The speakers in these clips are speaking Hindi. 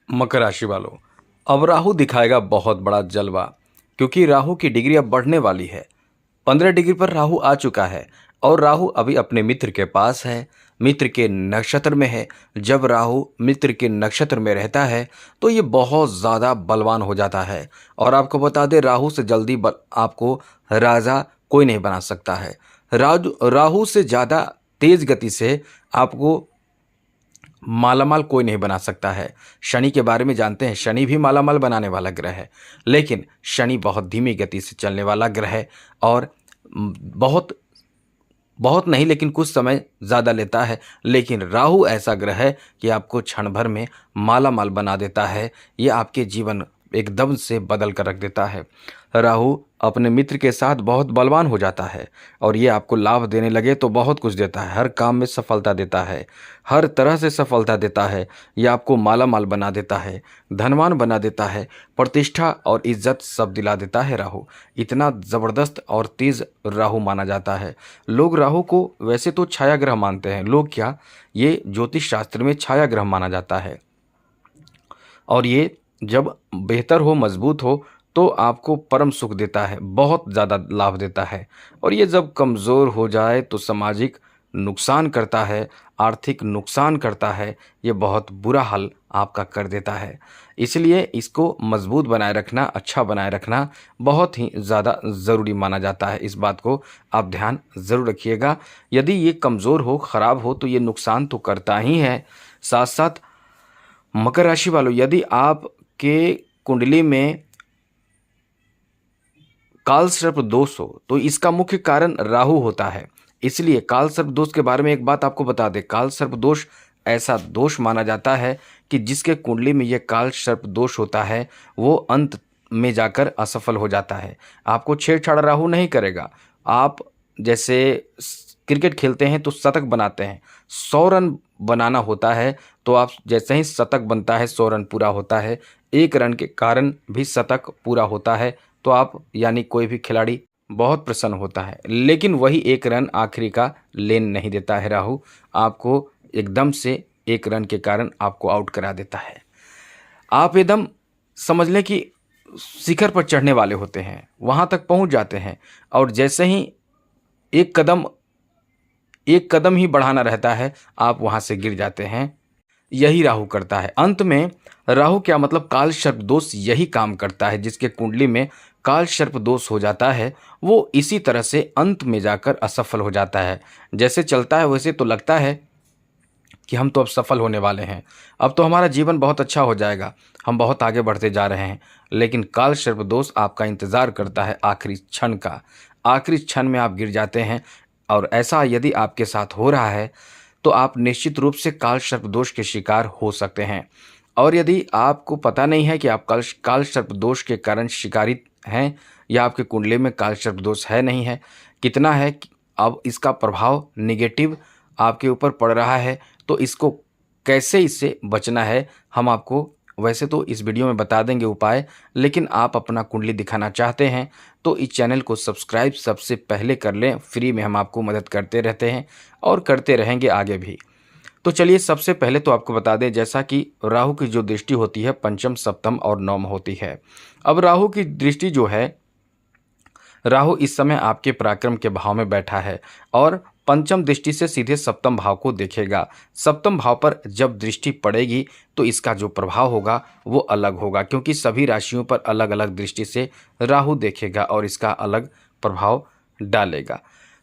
मकर राशि वालों, अब राहु दिखाएगा बहुत बड़ा जलवा, क्योंकि राहु की डिग्री अब बढ़ने वाली है। 15 डिग्री पर राहु आ चुका है और राहु अभी अपने मित्र के पास है, मित्र के नक्षत्र में है। जब राहु मित्र के नक्षत्र में रहता है तो ये बहुत ज़्यादा बलवान हो जाता है। और आपको बता दें, राहु से जल्दी आपको राजा कोई नहीं बना सकता है। राहु से ज़्यादा तेज गति से आपको मालामाल कोई नहीं बना सकता है। शनि के बारे में जानते हैं, शनि भी मालामाल बनाने वाला ग्रह है, लेकिन शनि बहुत धीमी गति से चलने वाला ग्रह है और बहुत बहुत नहीं लेकिन कुछ समय ज़्यादा लेता है। लेकिन राहु ऐसा ग्रह है कि आपको क्षण भर में मालामाल बना देता है। ये आपके जीवन एकदम से बदल कर रख देता है। राहु अपने मित्र के साथ बहुत बलवान हो जाता है और ये आपको लाभ देने लगे तो बहुत कुछ देता है। हर काम में सफलता देता है, हर तरह से सफलता देता है। ये आपको मालामाल बना देता है, धनवान बना देता है, प्रतिष्ठा और इज्जत सब दिला देता है। राहु इतना ज़बरदस्त और तेज़ राहु माना जाता है। लोग राहु को वैसे तो छाया ग्रह मानते हैं, लोग क्या, ये ज्योतिष शास्त्र में छाया ग्रह माना जाता है। और ये जब बेहतर हो, मजबूत हो तो आपको परम सुख देता है, बहुत ज़्यादा लाभ देता है। और ये जब कमज़ोर हो जाए तो सामाजिक नुकसान करता है, आर्थिक नुकसान करता है, ये बहुत बुरा हाल आपका कर देता है। इसलिए इसको मजबूत बनाए रखना, अच्छा बनाए रखना बहुत ही ज़्यादा ज़रूरी माना जाता है। इस बात को आप ध्यान ज़रूर रखिएगा। यदि ये कमज़ोर हो, ख़राब हो तो ये नुकसान तो करता ही है। साथ साथ मकर राशि वालों, यदि आपके कुंडली में काल सर्प दोष हो तो इसका मुख्य कारण राहु होता है। इसलिए काल सर्प दोष के बारे में एक बात आपको बता दें, काल सर्प दोष ऐसा दोष माना जाता है कि जिसके कुंडली में यह काल सर्प दोष होता है वो अंत में जाकर असफल हो जाता है। आपको छेड़छाड़ राहु नहीं करेगा। आप जैसे क्रिकेट खेलते हैं तो शतक बनाते हैं, 100 रन बनाना होता है, तो आप जैसे ही शतक बनता है, 100 रन पूरा होता है, 1 रन के कारण भी शतक पूरा होता है, तो आप यानी कोई भी खिलाड़ी बहुत प्रसन्न होता है। लेकिन वही 1 रन आखिरी का लेन नहीं देता है राहु, आपको एकदम से 1 रन के कारण आपको आउट करा देता है। आप एकदम समझ लें कि शिखर पर चढ़ने वाले होते हैं, वहाँ तक पहुँच जाते हैं और जैसे ही एक कदम ही बढ़ाना रहता है, आप वहाँ से गिर जाते हैं। यही राहु करता है। अंत में राहु क्या मतलब, काल सर्प दोष यही काम करता है। जिसके कुंडली में काल सर्प दोष हो जाता है वो इसी तरह से अंत में जाकर असफल हो जाता है। जैसे चलता है वैसे तो लगता है कि हम तो अब सफल होने वाले हैं, अब तो हमारा जीवन बहुत अच्छा हो जाएगा, हम बहुत आगे बढ़ते जा रहे हैं। लेकिन काल सर्प दोष आपका इंतज़ार करता है आखिरी क्षण का। आखिरी क्षण में आप गिर जाते हैं। और ऐसा यदि आपके साथ हो रहा है तो आप निश्चित रूप से काल सर्प दोष के शिकार हो सकते हैं। और यदि आपको पता नहीं है कि आप काल सर्प दोष के कारण शिकारित हैं या आपके कुंडली में काल सर्प दोष है नहीं है, कितना है, अब इसका प्रभाव निगेटिव आपके ऊपर पड़ रहा है, तो इसको कैसे इससे बचना है हम आपको वैसे तो इस वीडियो में बता देंगे उपाय। लेकिन आप अपना कुंडली दिखाना चाहते हैं तो इस चैनल को सब्सक्राइब सबसे पहले कर लें। फ्री में हम आपको मदद करते रहते हैं और करते रहेंगे आगे भी। तो चलिए, सबसे पहले तो आपको बता दें, जैसा कि राहु की जो दृष्टि होती है पंचम, सप्तम और नवम होती है। अब राहु की दृष्टि जो है, राहु इस समय आपके पराक्रम के भाव में बैठा है और पंचम दृष्टि से सीधे सप्तम भाव को देखेगा। सप्तम भाव पर जब दृष्टि पड़ेगी तो इसका जो प्रभाव होगा वो अलग होगा, क्योंकि सभी राशियों पर अलग अलग दृष्टि से राहु देखेगा और इसका अलग प्रभाव डालेगा।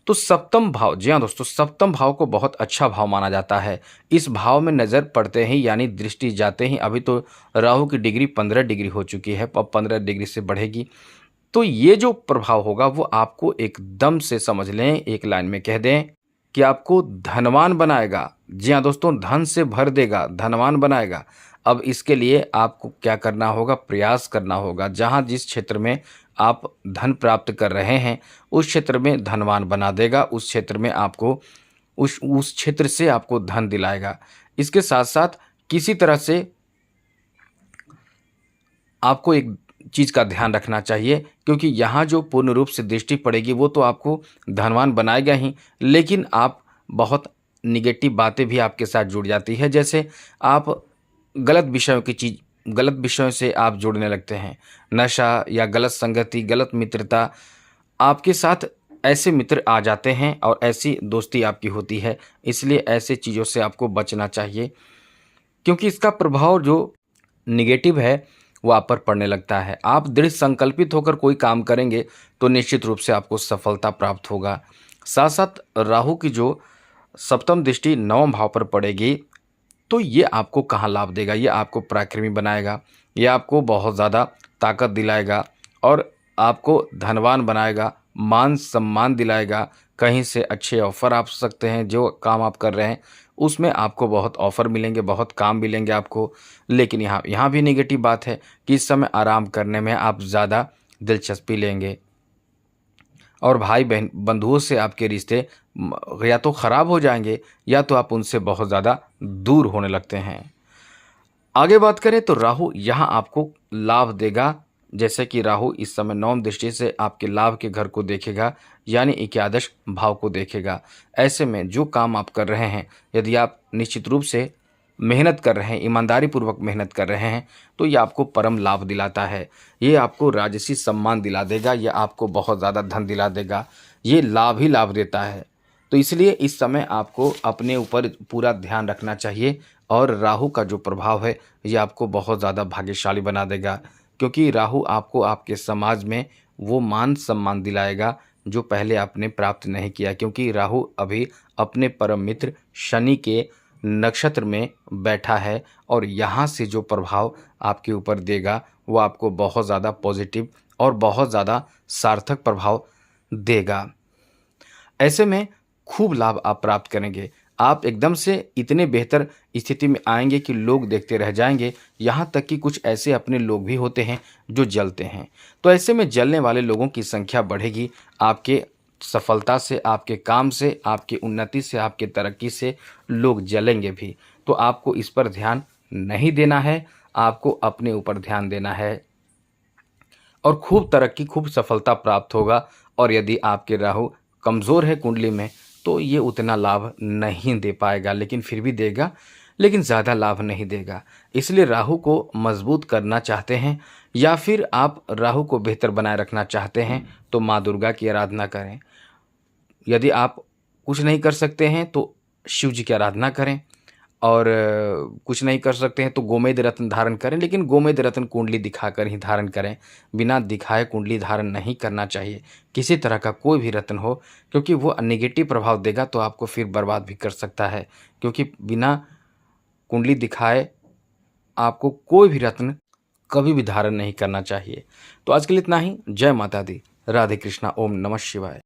तो सप्तम भाव, जी हाँ दोस्तों, सप्तम भाव को बहुत अच्छा भाव माना जाता है। इस भाव में नज़र पड़ते ही यानी दृष्टि जाते ही, अभी तो राहु की डिग्री 15 डिग्री हो चुकी है, अब 15 डिग्री से बढ़ेगी, तो ये जो प्रभाव होगा वो आपको एकदम से समझ लें, एक लाइन में कह दें कि आपको धनवान बनाएगा। जी हाँ दोस्तों, धन से भर देगा, धनवान बनाएगा। अब इसके लिए आपको क्या करना होगा, प्रयास करना होगा। जहाँ जिस क्षेत्र में आप धन प्राप्त कर रहे हैं उस क्षेत्र में धनवान बना देगा, उस क्षेत्र में आपको उस क्षेत्र से आपको धन दिलाएगा। इसके साथ साथ किसी तरह से आपको एक चीज़ का ध्यान रखना चाहिए, क्योंकि यहाँ जो पूर्ण रूप से दृष्टि पड़ेगी वो तो आपको धनवान बनाएगा ही, लेकिन आप बहुत निगेटिव बातें भी आपके साथ जुड़ जाती है। जैसे आप गलत विषयों की चीज़ गलत विषयों से आप जुड़ने लगते हैं। नशा या गलत संगति, गलत मित्रता, आपके साथ ऐसे मित्र आ जाते हैं और ऐसी दोस्ती आपकी होती है, इसलिए ऐसे चीज़ों से आपको बचना चाहिए, क्योंकि इसका प्रभाव जो नेगेटिव है वो आप पर पड़ने लगता है। आप दृढ़ संकल्पित होकर कोई काम करेंगे तो निश्चित रूप से आपको सफलता प्राप्त होगा। साथ साथ राहु की जो सप्तम दृष्टि नवम भाव पर पड़ेगी, तो ये आपको कहाँ लाभ देगा? ये आपको पराक्रमी बनाएगा, ये आपको बहुत ज़्यादा ताकत दिलाएगा और आपको धनवान बनाएगा, मान सम्मान दिलाएगा। कहीं से अच्छे ऑफ़र आ सकते हैं, जो काम आप कर रहे हैं उसमें आपको बहुत ऑफ़र मिलेंगे, बहुत काम मिलेंगे आपको। लेकिन यहाँ भी नेगेटिव बात है कि इस समय आराम करने में आप ज़्यादा दिलचस्पी लेंगे और भाई बहन बंधुओं से आपके रिश्ते या तो ख़राब हो जाएंगे या तो आप उनसे बहुत ज़्यादा दूर होने लगते हैं। आगे बात करें तो राहु यहाँ आपको लाभ देगा, जैसे कि राहु इस समय नवम दृष्टि से आपके लाभ के घर को देखेगा, यानी एकादश भाव को देखेगा। ऐसे में जो काम आप कर रहे हैं, यदि आप निश्चित रूप से मेहनत कर रहे हैं, ईमानदारी पूर्वक मेहनत कर रहे हैं, तो ये आपको परम लाभ दिलाता है। ये आपको राजसी सम्मान दिला देगा, ये आपको बहुत ज़्यादा धन दिला देगा, ये लाभ ही लाभ देता है। तो इसलिए इस समय आपको अपने ऊपर पूरा ध्यान रखना चाहिए और राहु का जो प्रभाव है ये आपको बहुत ज़्यादा भाग्यशाली बना देगा, क्योंकि राहु आपको आपके समाज में वो मान सम्मान दिलाएगा जो पहले आपने प्राप्त नहीं किया, क्योंकि राहु अभी अपने परम मित्र शनि के नक्षत्र में बैठा है और यहाँ से जो प्रभाव आपके ऊपर देगा वो आपको बहुत ज़्यादा पॉजिटिव और बहुत ज़्यादा सार्थक प्रभाव देगा। ऐसे में खूब लाभ आप प्राप्त करेंगे। आप एकदम से इतने बेहतर स्थिति में आएंगे कि लोग देखते रह जाएंगे। यहाँ तक कि कुछ ऐसे अपने लोग भी होते हैं जो जलते हैं, तो ऐसे में जलने वाले लोगों की संख्या बढ़ेगी। आपके सफलता से, आपके काम से, आपकी उन्नति से, आपके तरक्की से लोग जलेंगे भी। तो आपको इस पर ध्यान नहीं देना है, आपको अपने ऊपर ध्यान देना है और खूब तरक्की, खूब सफलता प्राप्त होगा। और यदि आपके राहु कमज़ोर है कुंडली में तो ये उतना लाभ नहीं दे पाएगा, लेकिन फिर भी देगा, लेकिन ज़्यादा लाभ नहीं देगा। इसलिए राहु को मजबूत करना चाहते हैं या फिर आप राहु को बेहतर बनाए रखना चाहते हैं तो माँ दुर्गा की आराधना करें। यदि आप कुछ नहीं कर सकते हैं तो शिव जी की आराधना करें और कुछ नहीं कर सकते हैं तो गोमेद रत्न धारण करें, लेकिन गोमेद रत्न कुंडली दिखाकर ही धारण करें। बिना दिखाए कुंडली धारण नहीं करना चाहिए, किसी तरह का कोई भी रत्न हो, क्योंकि वो नेगेटिव प्रभाव देगा तो आपको फिर बर्बाद भी कर सकता है। क्योंकि बिना कुंडली दिखाए आपको कोई भी रत्न कभी भी धारण नहीं करना चाहिए। तो आज के लिए इतना ही। जय माता दी, राधे कृष्णा, ओम नमः शिवाय।